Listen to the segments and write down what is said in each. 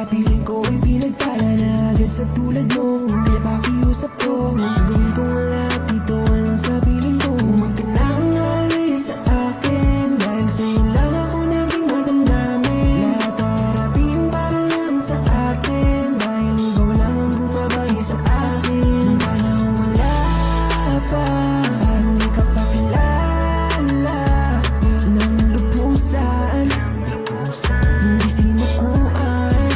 piling ko ay pinagpala na agad sa tulad mo. Kaya pakiusap ko, gawin ko ang lahat dito, walang sa piling ko. Huwag ka na ang alis sa akin, dahil sa'yo lang ako naging madamdamin. Lahat harapin para lang sa atin, dahil ikaw lang ang gumabay sa akin. Nung panahon wala pa, hindi ka pa kilala ng lupusan, hindi sinukuan.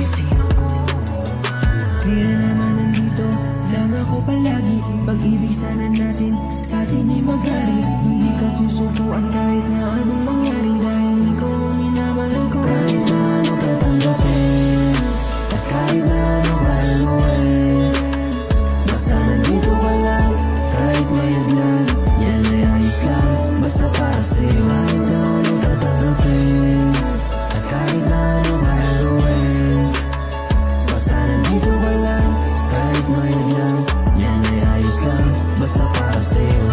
Kaya naman nandito lang ako palagi. Pag-ibig sana natin sa atin ay maghari. Hindi ka susubuan kahit na anong mangyari, dahil ikaw ang minamahal ko. Kahit na ano tatanggapin, at kahit na ano gagawin, basta nandito ka lang, kahit mayad lang, yan ay ayos lang, basta para sa'yo. Kahit na ano tatanggapin, at kahit na ano gagawin, basta nandito ka lang, kahit mayad lang, yan ay ayos lang, basta para sa'yo.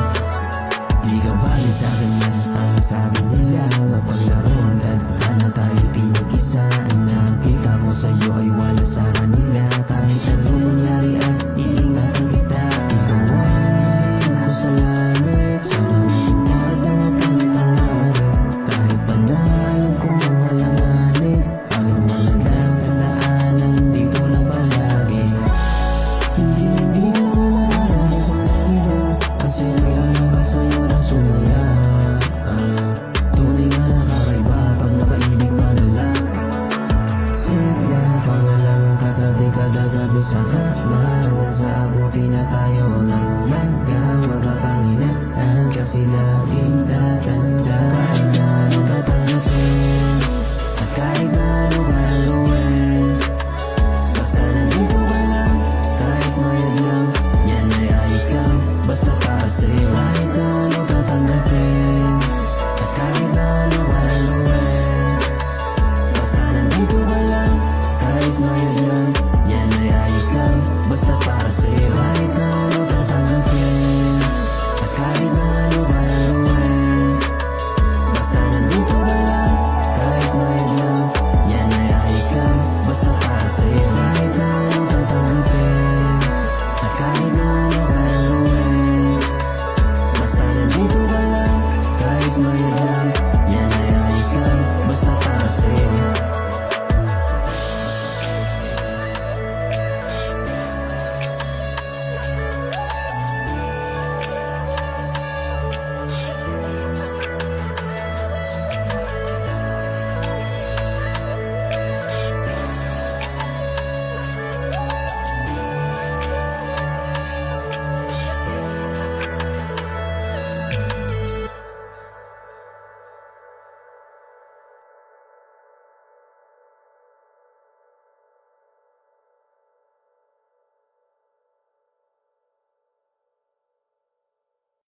Di ka bali sa'kin yan ang sabi nila, mapaglaruan tadbahan na tayo pinag-isa. Ang nakita ko sa'yo ay wala sa kanila, kahit anong mangyari ay iingatan kita. Ikaw ay hingin ko sa langit, sana matupad mga pantangalit. Kahit pa na alam kong malanganin, amin man lang tandaanan, dito lang palagi. Hindi na ako mararap ng iba, kasi nag-alala ka sa'yo na sumaya. Tunay nga nakakaiba pag nakaibig malala. Sigla ka na lang ang katabi kada gabi sa kama, hanggang sa abuti na tayo ng umaga. Magkapanginaan kasi laging tatanda. Kahit na anong tatanggapin, at kahit na ano gagawin, basta nandito ka lang, kahit mayad lang, yan ay ayos lang, basta para sa'yo.